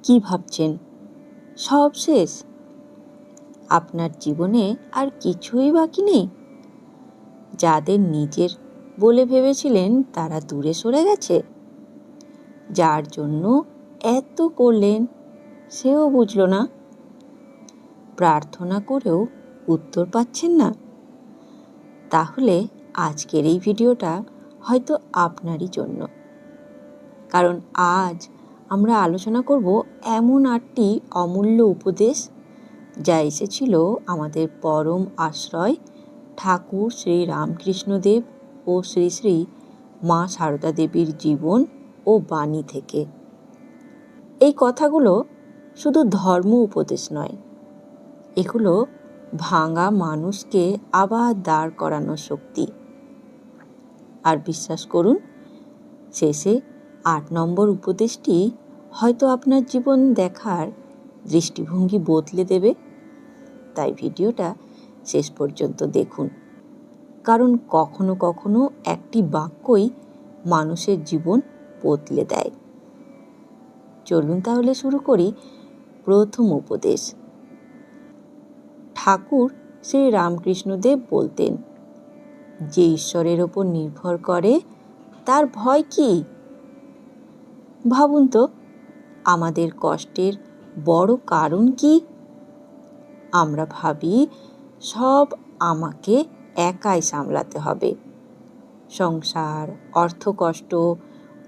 কি ভাবছেন সব শেষ? আপনার জীবনে আর কিছুই বাকি নেই? যাদের নিজের বলে ভেবেছিলেন তারা দূরে সরে গেছে? যার জন্য এত করলেন সেও বুঝল না? প্রার্থনা করেও উত্তর পাচ্ছেন না? তাহলে আজকের এই ভিডিওটা হয়তো আপনারই জন্য। কারণ আজ আমরা আলোচনা করব এমন 8টি অমূল্য উপদেশ যা এসেছিল আমাদের পরম আশ্রয় ঠাকুর শ্রী রামকৃষ্ণদেব ও শ্রী শ্রী মা সারদা দেবীর জীবন ও বাণী থেকে। এই কথাগুলো শুধু ধর্ম উপদেশ নয়, এগুলো ভাঙা মানুষকে আবার দাঁড় করানোর শক্তি। আর বিশ্বাস করুন, শেষে 8 নম্বর উপদেশটি হয়তো আপনার জীবন দেখার দৃষ্টিভঙ্গি বদলে দেবে। তাই ভিডিওটা শেষ পর্যন্ত দেখুন, কারণ কখনো কখনো একটি বাক্যই মানুষের জীবন বদলে দেয়। চলুন তাহলে শুরু করি। প্রথম উপদেশ। ঠাকুর শ্রী রামকৃষ্ণদেব বলতেন, যে ঈশ্বরের ওপর নির্ভর করে তার ভয় কি? ভাবুন তো, আমাদের কষ্টের বড় কারণ কি? আমরা ভাবি সব আমাকে একাই সামলাতে হবে। সংসার, অর্থকষ্ট,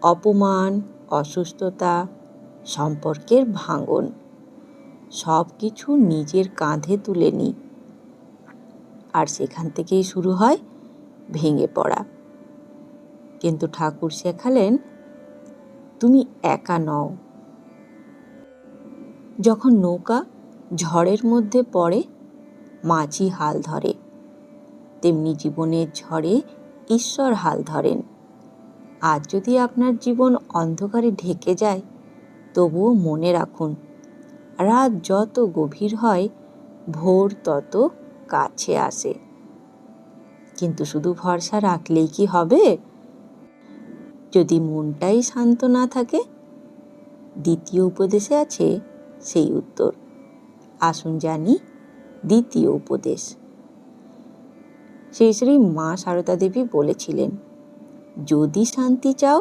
অপমান, অসুস্থতা, সম্পর্কের ভাঙন, সব কিছু নিজের কাঁধে তুলে নিই। আর সেখান থেকেই শুরু হয় ভেঙে পড়া। কিন্তু ঠাকুর শেখালেন, তুমি একা নও। যখন নৌকা ঝড়ের মধ্যে পড়ে মাঝি হাল ধরে, তেমনি জীবনের ঝড়ে ঈশ্বর হাল ধরেন। আজ যদি আপনার জীবন অন্ধকারে ঢেকে যায়, তবুও মনে রাখুন, রাত যত গভীর হয় ভোর তত কাছে আসে। কিন্তু শুধু ভরসা রাখলেই কি হবে? যদি মনটাই শান্ত না থাকে? দ্বিতীয় উপদেশে আছে সেই উত্তর। আসুন জানি দ্বিতীয় উপদেশ। শ্রী শ্রী মা সারদা দেবী বলেছিলেন, যদি শান্তি চাও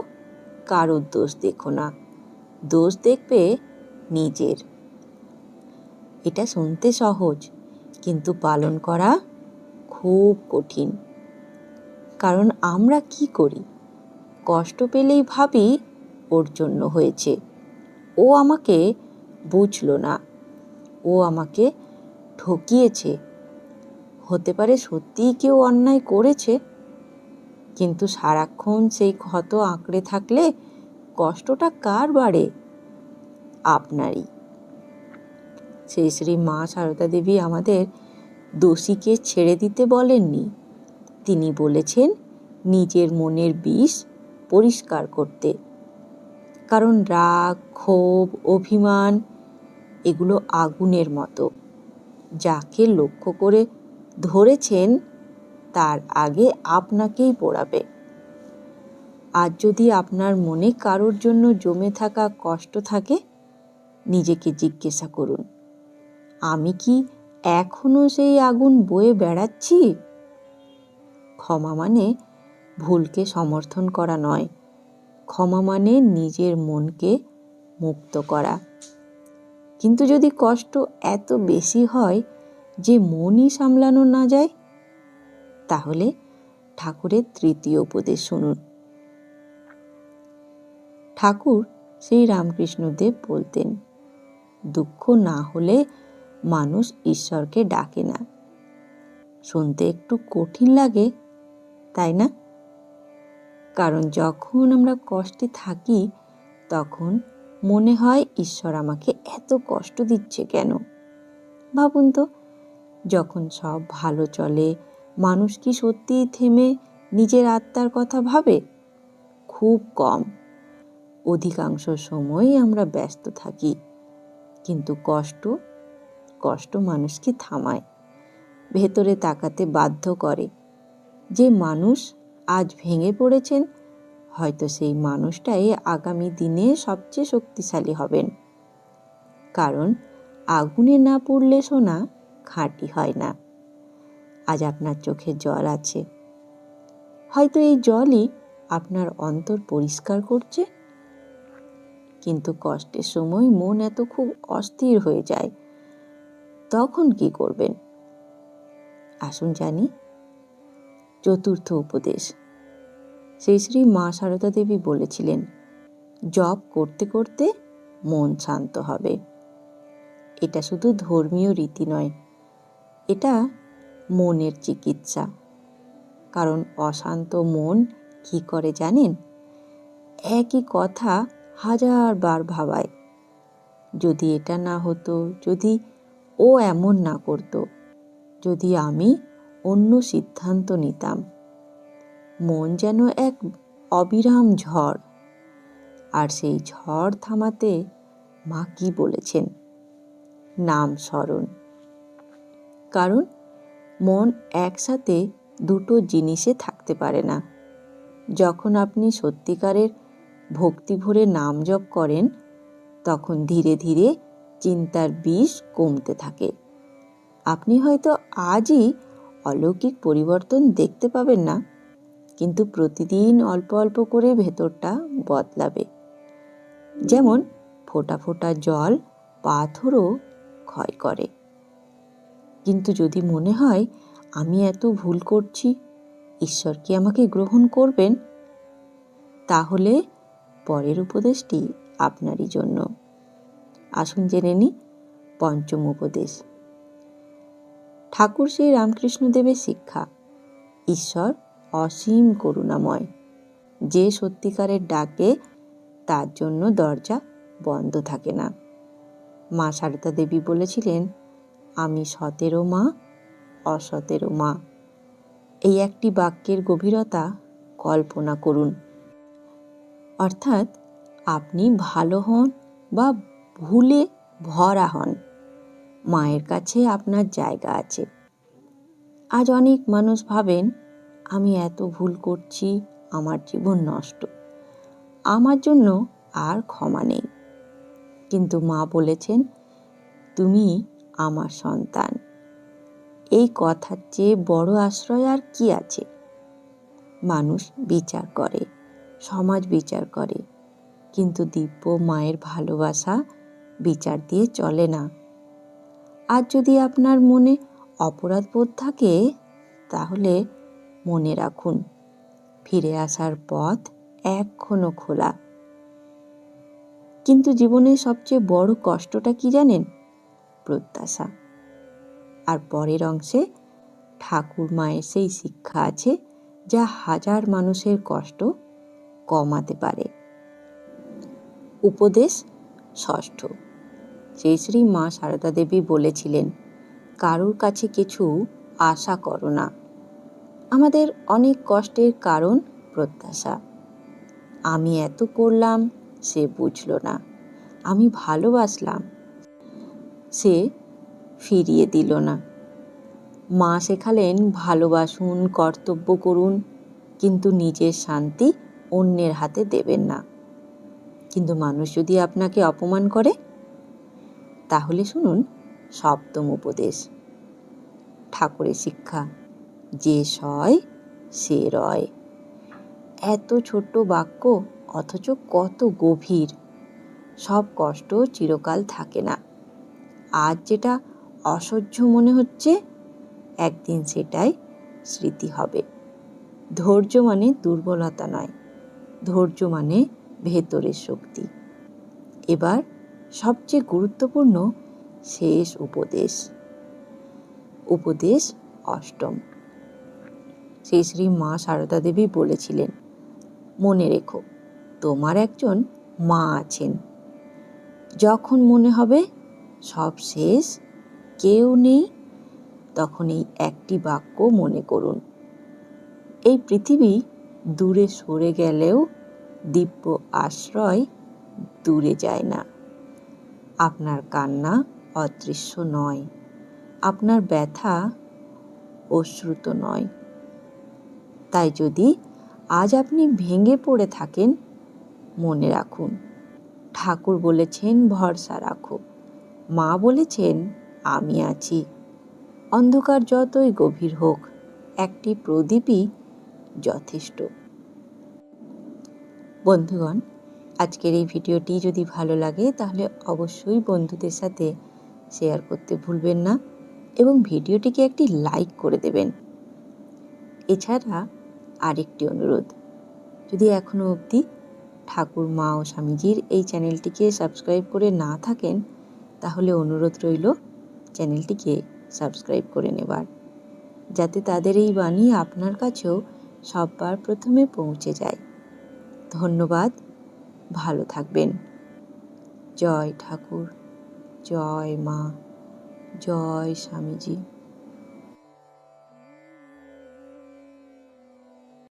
কারোর দোষ দেখো না, দোষ দেখবে নিজের। এটা শুনতে সহজ, কিন্তু পালন করা খুব কঠিন। কারণ আমরা কি করি? কষ্ট পেলেই ভাবি ওর জন্য হয়েছে, ও আমাকে বুঝলো না, ও আমাকে ঠকিয়েছে। হতে পারে সত্যিই কেউ অন্যায় করেছে, কিন্তু সারাক্ষণ সেই ক্ষত আঁকড়ে থাকলে কষ্টটা কার বাড়ে? আপনারই। শ্রী শ্রী মা সারদা দেবী আমাদের দোষীকে ছেড়ে দিতে বলেননি। তিনি বলেছেন নিজের মনের বিষ পরিষ্কার করতে। কারণ রাগ, ক্ষোভ, অভিমান এগুলো আগুনের মতো, যাকে লক্ষ্য করে ধরেছেন তার আগে আপনাকেই পোড়াবে। আজ যদি আপনার মনে কারোর জন্য জমে থাকা কষ্ট থাকে, নিজেকে জিজ্ঞাসা করুন, আমি কি এখনো সেই আগুন বয়ে বেড়াচ্ছি? ক্ষমা মানে ভুলকে সমর্থন করা নয়, ক্ষমা মানে নিজের মনকে মুক্ত করা। কিন্তু যদি কষ্ট এত বেশি হয় যে মনই সামলানো না যায়, তাহলে ঠাকুরের তৃতীয় উপদেশ শুনুন। ঠাকুর শ্রী রামকৃষ্ণদেব বলতেন, দুঃখ না হলে মানুষ ঈশ্বরকে ডাকে না। শুনতে একটু কঠিন লাগে, তাই না? কারণ যখন আমরা কষ্টে থাকি তখন মনে হয় ঈশ্বর আমাকে এত কষ্ট দিচ্ছে কেন? ভাবুন তো, যখন সব ভালো চলে মানুষ কি সত্যিই থেমে নিজের আত্মার কথা ভাবে? খুব কম। অধিকাংশ সময়ই আমরা ব্যস্ত থাকি। কিন্তু কষ্ট মানুষকে থামায়, ভেতরে তাকাতে বাধ্য করে। যে মানুষ আজ ভেঙে পড়েছেন, হয়তো সেই মানুষটাই আগামী দিনে সবচেয়ে শক্তিশালী হবেন। কারণ আগুনে না পড়লে সোনা খাঁটি হয় না। আজ আপনার চোখে জল আছে, হয়তো এই জলই আপনার অন্তর পরিষ্কার করছে। কিন্তু কষ্টের সময় মন এত খুব অস্থির হয়ে যায়, তখন কি করবেন? আসুন জানি। চতুর্থ উপদেশ। শ্রী শ্রী মা সারদা দেবী বলেছিলেন, জপ করতে করতে মন শান্ত হবে। এটা শুধু ধর্মীয় রীতি নয়, এটা মনের চিকিৎসা। কারণ অশান্ত মন কি করে জানেন? একই কথা হাজার বার ভাবায়। যদি এটা না হতো, যদি ও এমন না করতো, যদি আমি অন্য সিদ্ধান্ত নিতাম। মন যেন এক অবিরাম ঝড়। আর সেই ঝড় থামাতে মা কি বলেছেন? নাম স্মরণ। কারণ মন একসাথে দুটো জিনিসে থাকতে পারে না। যখন আপনি সত্যিকারের ভক্তি ভরে নাম জপ করেন, তখন ধীরে ধীরে চিন্তার বিষ কমতে থাকে। আপনি হয়তো আজই অলৌকিক পরিবর্তন দেখতে পাবেন না, কিন্তু প্রতিদিন অল্প অল্প করে ভেতরটা বদলাবে। যেমন ফোঁটা ফোঁটা জল পাথরও ক্ষয় করে। কিন্তু যদি মনে হয় আমি এত ভুল করছি, ঈশ্বর কি আমাকে গ্রহণ করবেন? তাহলে পরের উপদেশটি আপনারই জন্য। আসুন জেনে নিই পঞ্চম উপদেশ। ঠাকুর শ্রী রামকৃষ্ণদেবের শিক্ষা, ঈশ্বর অসীম করুণাময়। যে সত্যিকারের ডাকে তার জন্য দরজা বন্ধ থাকে না। মা সারদা দেবী বলেছিলেন, আমি সতেরো মা, অসতেরো মা। এই একটি বাক্যের গভীরতা কল্পনা করুন। অর্থাৎ আপনি ভালো হন বা ভুলে ভরা হন, মায়ের কাছে আপনার জায়গা আছে। আজ অনেক মানুষ ভাবেন, আমি এত ভুল করছি, আমার জীবন নষ্ট, আমার জন্য আর ক্ষমা নেই। কিন্তু মা বলেছেন, তুমি আমার সন্তান। এই কথার চেয়ে বড় আশ্রয় আর কি আছে? মানুষ বিচার করে, সমাজ বিচার করে, কিন্তু দিব্য মায়ের ভালোবাসা বিচার দিয়ে চলে না। আর যদি আপনার মনে অপরাধ বোধ থাকে, তাহলে মনে রাখুন, ফিরে আসার পথ এখনো খোলা। কিন্তু জীবনের সবচেয়ে বড় কষ্টটা কি জানেন? প্রত্যাশা। আর পরের অংশে ঠাকুর মায়ের সেই শিক্ষা আছে, যা হাজার মানুষের কষ্ট কমাতে পারে। উপদেশ ষষ্ঠ। শ্রী শ্রী মা সারদা দেবী বলেছিলেন, কারোর কাছে কিছু আশা করো না। আমাদের অনেক কষ্টের কারণ প্রত্যাশা। আমি এত করলাম, সে বুঝল না। আমি ভালোবাসলাম, সে ফিরিয়ে দিল না। মা শেখালেন, ভালোবাসুন, কর্তব্য করুন, কিন্তু নিজের শান্তি অন্যের হাতে দেবেন না। কিন্তু মানুষ যদি আপনাকে অপমান করে, তাহলে শুনুন সপ্তম উপদেশ। ঠাকুরের শিক্ষা, যে সয় সে রয়। এত ছোট্ট বাক্য, অথচ কত গভীর। সব কষ্ট চিরকাল থাকে না। আজ যেটা অসহ্য মনে হচ্ছে, একদিন সেটাই স্মৃতি হবে। ধৈর্য মানে দুর্বলতা নয়, ধৈর্য মানে ভেতরের শক্তি। এবার সবচেয়ে গুরুত্বপূর্ণ শেষ উপদেশ। উপদেশ অষ্টম। শ্রী শ্রী মা সারদা দেবী বলেছিলেন, মনে রেখো, তোমার একজন মা আছেন। যখন মনে হবে সব শেষ, কেউ নেই, তখন এই একটি বাক্য মনে করুন, এই পৃথিবী দূরে সরে গেলেও দিব্য আশ্রয় দূরে যায় না। আপনার কান্না অদৃশ্য নয়, আপনার ব্যথা অশ্রুত নয়। তাই যদি আজ আপনি ভেঙে পড়ে থাকেন, মনে রাখুন, ঠাকুর বলেছেন ভরসা রাখো, মা বলেছেন, আমি আছি। অন্ধকার যতই গভীর হোক, একটি প্রদীপই যথেষ্ট। বন্ধুগণ, আজকের এই ভিডিওটি যদি ভালো লাগে তাহলে অবশ্যই বন্ধুদের সাথে শেয়ার করতে ভুলবেন না এবং ভিডিওটিকে একটি লাইক করে দেবেন। এছাড়া আরেকটি অনুরোধ, যদি এখনও অবধি ঠাকুর মা ও স্বামীজির এই চ্যানেলটিকে সাবস্ক্রাইব করে না থাকেন, তাহলে অনুরোধ রইল চ্যানেলটিকে সাবস্ক্রাইব করে নেবার, যাতে তাদের এই বাণী আপনার কাছেও সবার প্রথমে পৌঁছে যায়। ধন্যবাদ, ভালো থাকবেন। জয় ঠাকুর, জয় মা, জয় স্বামীজি।